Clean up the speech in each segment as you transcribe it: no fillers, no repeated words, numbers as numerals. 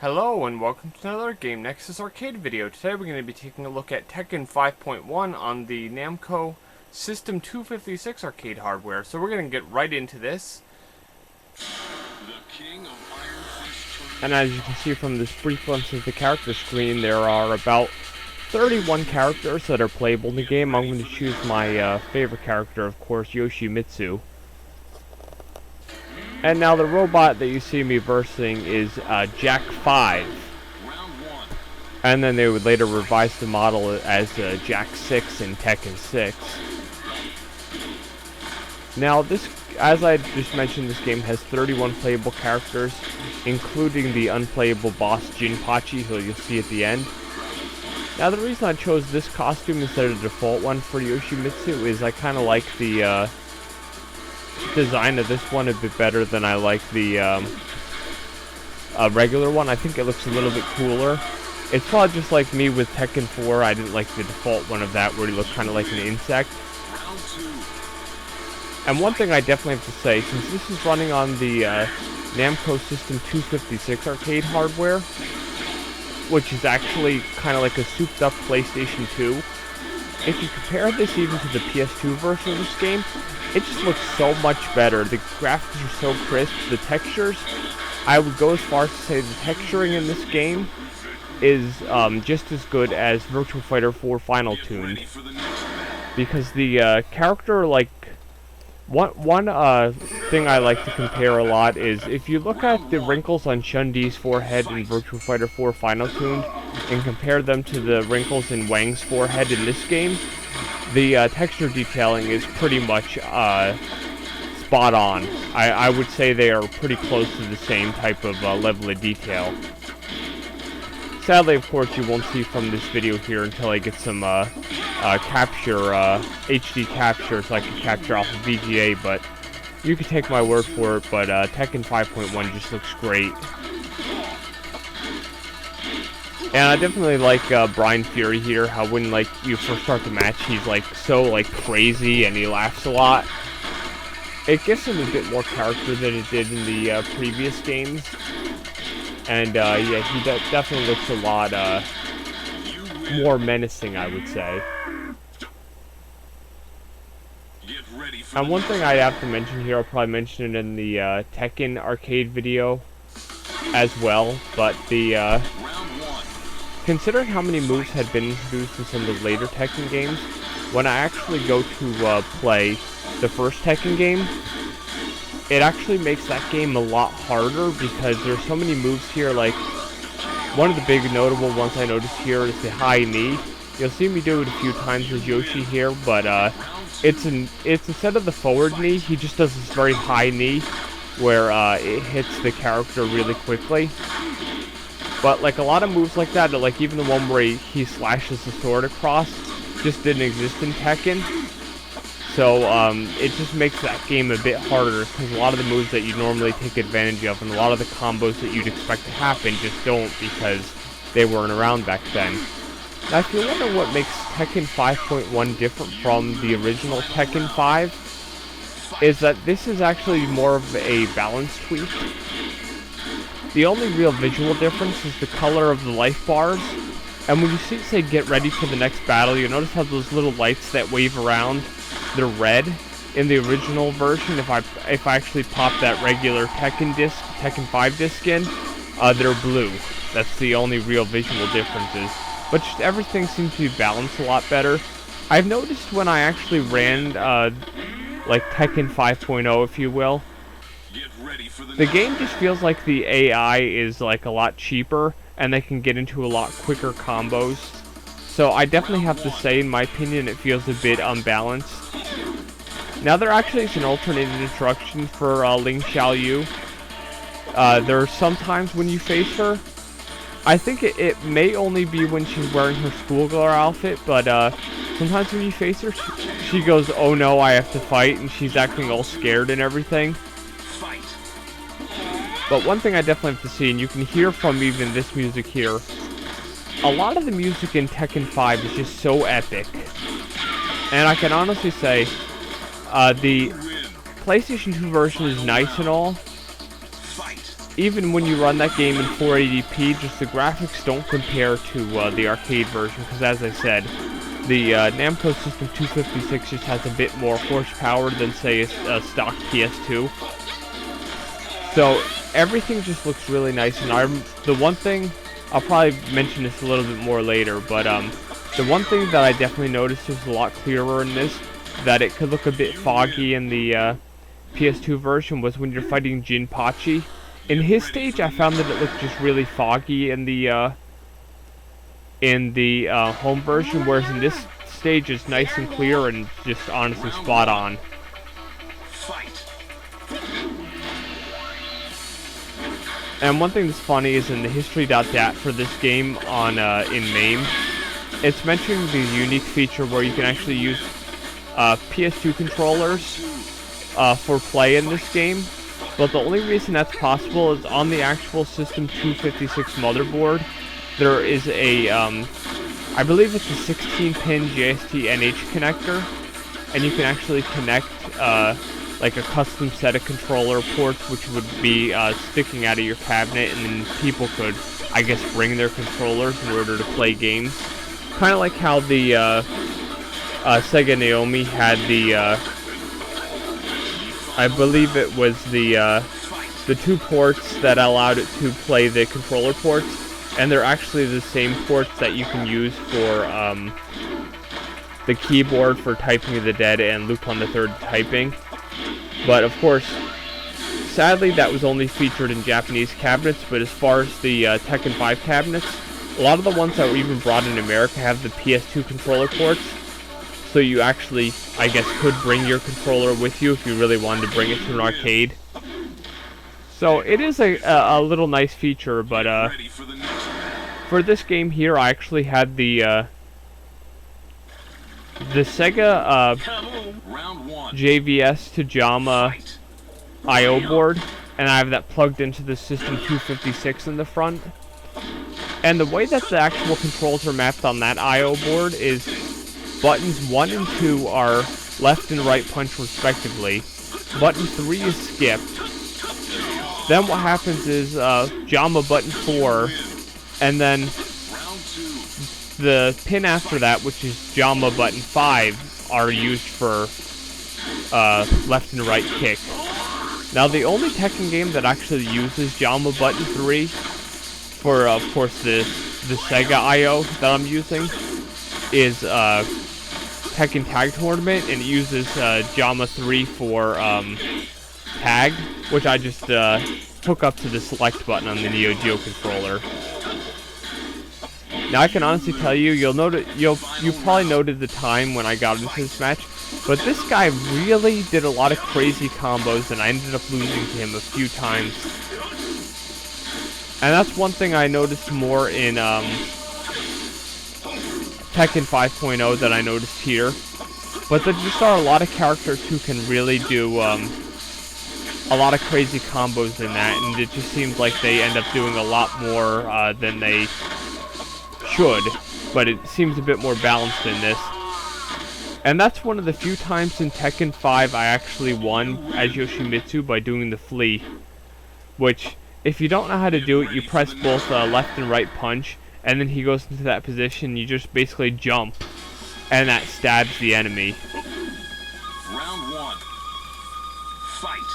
Hello and welcome to another Game Nexus arcade video. Today we're going to be taking a look at Tekken 5.1 on the Namco System 256 arcade hardware. So we're going to get right into this. And as you can see from this brief glimpse of the character screen, there are about 31 characters that are playable in the game. I'm going to choose my favorite character, of course, Yoshimitsu. And now the robot that you see me versing is Jack 5. And then they would later revise the model as Jack 6 in Tekken 6. Now this, as I just mentioned, this game has 31 playable characters, including the unplayable boss Jinpachi, who you'll see at the end. Now the reason I chose this costume instead of the default one for Yoshimitsu is I kind of like the design of this one a bit better than I like the regular one. I think it looks a little bit cooler. It's probably just like me with Tekken 4. I didn't like the default one of that where he looked kind of like an insect. And one thing I definitely have to say, since this is running on the Namco System 256 arcade hardware, which is actually kind of like a souped up PlayStation 2, if you compare this even to the PS2 version of this game, it just looks so much better. The graphics are so crisp. The textures, I would go as far as to say the texturing in this game is just as good as Virtua Fighter 4 Final Tuned. Because the character, like, one thing I like to compare a lot is if you look at the wrinkles on Chun-Li's forehead in Virtua Fighter 4 Final Tuned and compare them to the wrinkles in Wang's forehead in this game, the texture detailing is pretty much spot on. I would say they are pretty close to the same type of level of detail. Sadly, of course, you won't see from this video here until I get some HD capture, so I can capture off of VGA, but you can take my word for it, but Tekken 5.1 just looks great. And I definitely like Brian Fury here, how when like you first start the match, he's like so like crazy and he laughs a lot. It gives him a bit more character than it did in the previous games. And yeah, he definitely looks a lot more menacing, I would say. And one thing I have to mention here, I'll probably mention it in the Tekken arcade video as well, but the considering how many moves had been introduced in some of the later Tekken games, when I actually go to play the first Tekken game, it actually makes that game a lot harder because there's so many moves here. Like, one of the big notable ones I noticed here is the high knee. You'll see me do it a few times with Yoshi here, but it's instead of the forward knee, he just does this very high knee where it hits the character really quickly. But like a lot of moves like that, like even the one where he slashes the sword across, just didn't exist in Tekken. So it just makes that game a bit harder because a lot of the moves that you normally take advantage of and a lot of the combos that you'd expect to happen just don't because they weren't around back then. Now if you wonder what makes Tekken 5.1 different from the original Tekken 5, is that this is actually more of a balance tweak. The only real visual difference is the color of the life bars. And when you see it say get ready for the next battle, you notice how those little lights that wave around, they're red. In the original version, if I actually pop that regular Tekken 5 disc in, they're blue. That's the only real visual differences. But just everything seems to be balanced a lot better. I've noticed when I actually ran like Tekken 5.0, if you will, the game just feels like the AI is like a lot cheaper and they can get into a lot quicker combos. So I definitely have to say, in my opinion, it feels a bit unbalanced. Now there actually is an alternate instruction for Ling Xiaoyu. There are some times when you face her. I think it may only be when she's wearing her schoolgirl outfit, but sometimes when you face her, she goes, "Oh no, I have to fight," and she's acting all scared and everything. But one thing I definitely have to see, and you can hear from even this music here, a lot of the music in Tekken 5 is just so epic. And I can honestly say, the PlayStation 2 version is nice and all, even when you run that game in 480p, just the graphics don't compare to the arcade version, because as I said, the Namco System 256 just has a bit more horsepower than, say, a stock PS2. So everything just looks really nice, and the one thing, I'll probably mention this a little bit more later, but the one thing that I definitely noticed was a lot clearer in this, that it could look a bit foggy in the PS2 version, was when you're fighting Jinpachi. In his stage, I found that it looked just really foggy in the home version, whereas in this stage it's nice and clear and just honestly spot on. And one thing that's funny is in the history.dat for this game on in MAME, it's mentioning the unique feature where you can actually use PS2 controllers for play in this game. But the only reason that's possible is on the actual System 256 motherboard, there is a, I believe it's a 16-pin JST-NH connector, and you can actually connect like a custom set of controller ports, which would be sticking out of your cabinet, and then people could, I guess, bring their controllers in order to play games. Kind of like how the Sega Naomi had the, I believe it was the 2 ports that allowed it to play the controller ports, and they're actually the same ports that you can use for the keyboard for Typing of the Dead and Loop on the Third typing. But of course, sadly that was only featured in Japanese cabinets, but as far as the Tekken 5 cabinets, a lot of the ones that were even brought in America have the PS2 controller ports. So you actually, I guess, could bring your controller with you if you really wanted to bring it to an arcade. So it is a little nice feature, but for this game here, I actually had the Sega JVS to JAMA I/O board, and I have that plugged into the System 256 in the front. And the way that the actual controls are mapped on that I/O board is buttons 1 and 2 are left and right punch respectively. Button 3 is skipped. Then what happens is JAMA button 4, and then the pin after that, which is JAMA button 5, are used for left and right kick. Now the only Tekken game that actually uses JAMA button 3 for, of course, the Sega I/O that I'm using is Tekken Tag Tournament, and it uses JAMA 3 for tag, which I just hook up to the select button on the Neo Geo controller. Now I can honestly tell you, you probably noted the time when I got into this match, but this guy really did a lot of crazy combos, and I ended up losing to him a few times. And that's one thing I noticed more in Tekken 5.0 that I noticed here. But there just are a lot of characters who can really do a lot of crazy combos in that, and it just seems like they end up doing a lot more than they should, but it seems a bit more balanced in this. And that's one of the few times in Tekken 5 I actually won as Yoshimitsu by doing the flea, which, if you don't know how to do it, you press both left and right punch, and then he goes into that position, you just basically jump, and that stabs the enemy. Round 1. Fight.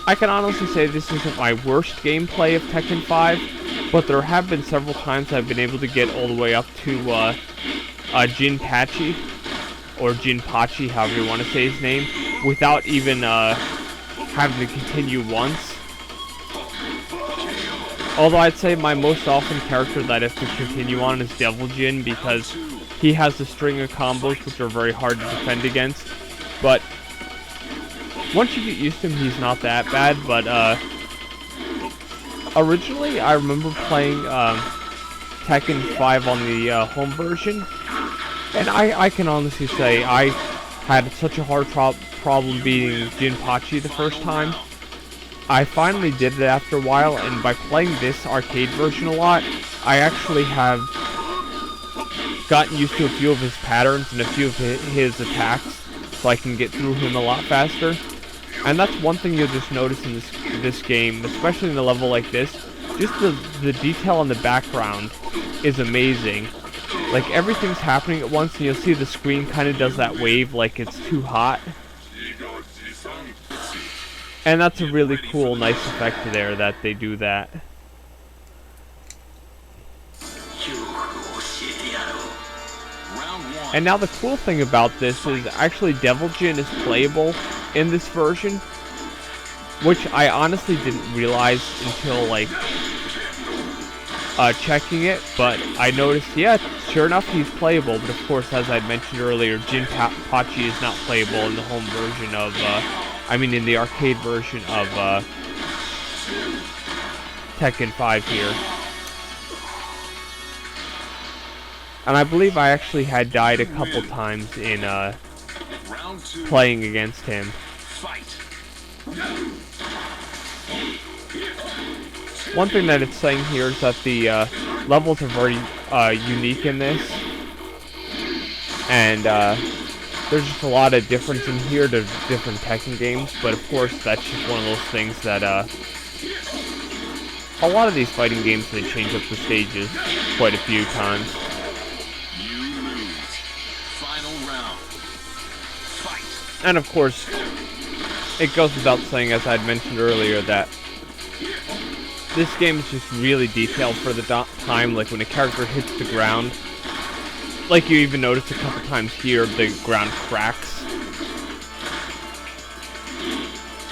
I can honestly say this isn't my worst gameplay of Tekken 5, but there have been several times I've been able to get all the way up to Jinpachi, or Jinpachi, however you want to say his name, without even having to continue once. Although I'd say my most often character that I have to continue on is Devil Jin, because he has a string of combos which are very hard to defend against. But once you get used to him, he's not that bad. But originally, I remember playing Tekken 5 on the home version, and I can honestly say I had such a hard problem beating Jinpachi the first time. I finally did it after a while, and by playing this arcade version a lot, I actually have gotten used to a few of his patterns and a few of his attacks, so I can get through him a lot faster. And that's one thing you'll just notice in this game, especially in a level like this. Just the detail in the background is amazing. Like, everything's happening at once, and you'll see the screen kind of does that wave like it's too hot. And that's a really cool, nice effect there that they do that. And now the cool thing about this is actually Devil Jin is playable in this version, which I honestly didn't realize until, like, checking it, but I noticed, yeah, sure enough, he's playable, but of course, as I mentioned earlier, Jinpachi is not playable in the home version of, in the arcade version of, Tekken 5 here. And I believe I actually had died a couple times in, playing against him. One thing that it's saying here is that the levels are very unique in this, and there's just a lot of difference in here to different Tekken games, but of course that's just one of those things that a lot of these fighting games, they change up the stages quite a few times. And of course, it goes without saying, as I'd mentioned earlier, that this game is just really detailed for the time. Like, when a character hits the ground, like you even notice a couple times here, the ground cracks.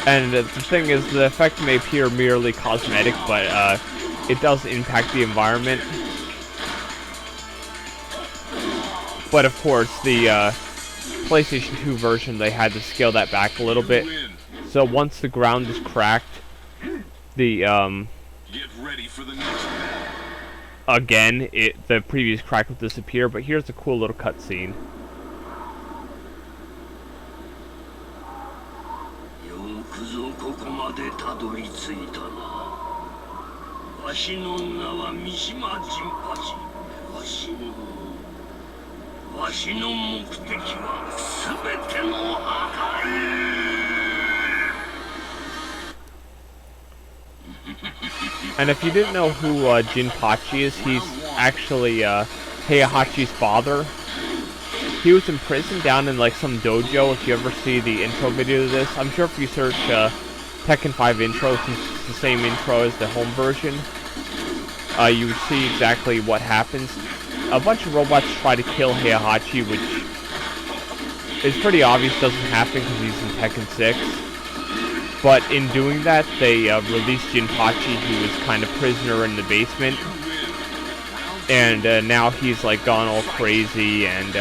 And the thing is, the effect may appear merely cosmetic, but it does impact the environment. But of course, the PlayStation 2 version, they had to scale that back a little bit. So once the ground is cracked, the Get ready for the next battle. Again, the previous crack will disappear, but here's a cool little cutscene. And if you didn't know who Jinpachi is, he's actually Heihachi's father. He was imprisoned down in like some dojo. If you ever see the intro video of this, I'm sure if you search Tekken 5 intro, since it's the same intro as the home version, you would see exactly what happens. A bunch of robots try to kill Heihachi, which is pretty obvious doesn't happen because he's in Tekken 6. But in doing that, they released Jinpachi, who was kind of prisoner in the basement. And now he's like gone all crazy and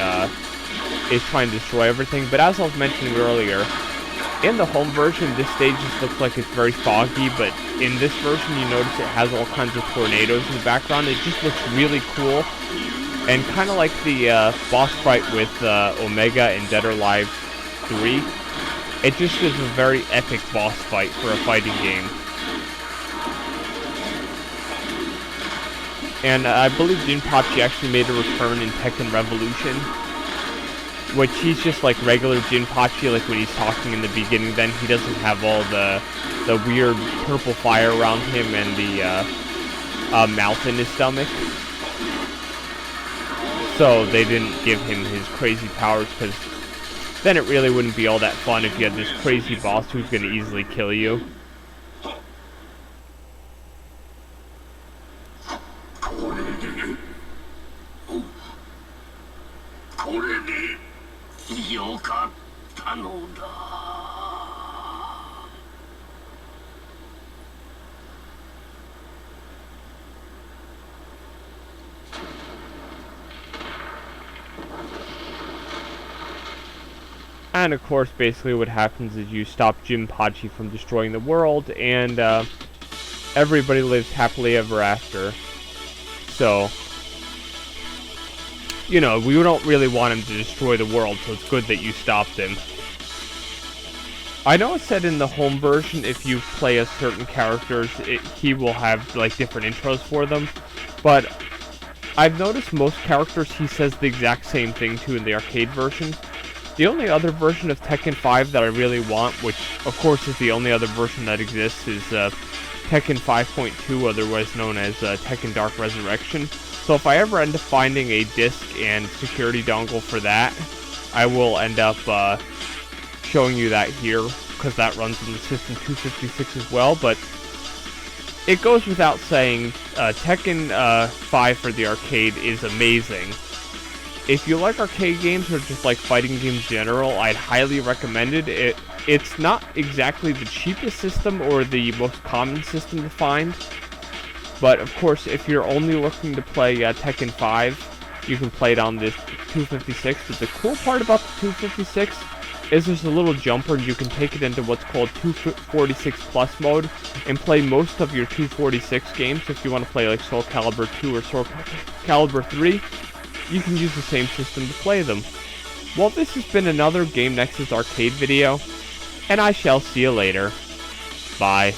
is trying to destroy everything. But as I was mentioning earlier, in the home version, this stage just looks like it's very foggy. But in this version, you notice it has all kinds of tornadoes in the background. It just looks really cool. And kind of like the boss fight with Omega in Dead or Alive 3. It just is a very epic boss fight for a fighting game. And I believe Jinpachi actually made a return in Tekken Revolution, which he's just like regular Jinpachi, like when he's talking in the beginning. Then he doesn't have all the weird purple fire around him and the mouth in his stomach. So they didn't give him his crazy powers, because then it really wouldn't be all that fun if you had this crazy boss who's going to easily kill you. And of course, basically what happens is you stop Jinpachi from destroying the world, and everybody lives happily ever after. So, you know, we don't really want him to destroy the world, so it's good that you stopped him. I know it said in the home version, if you play as certain characters, he will have like different intros for them, but I've noticed most characters he says the exact same thing to in the arcade version. The only other version of Tekken 5 that I really want, which of course is the only other version that exists, is Tekken 5.2, otherwise known as Tekken Dark Resurrection. So if I ever end up finding a disc and security dongle for that, I will end up showing you that here, because that runs on the System 256 as well. But it goes without saying, Tekken 5 for the arcade is amazing. If you like arcade games or just like fighting games in general, I'd highly recommend it. It's not exactly the cheapest system or the most common system to find, but of course if you're only looking to play Tekken 5, you can play it on this 256. But the cool part about the 256 is there's a little jumper and you can take it into what's called 246 plus mode and play most of your 246 games. If you want to play like Soul Calibur 2 or Soul Calibur 3, you can use the same system to play them. Well, this has been another Game Nexus arcade video, and I shall see you later. Bye.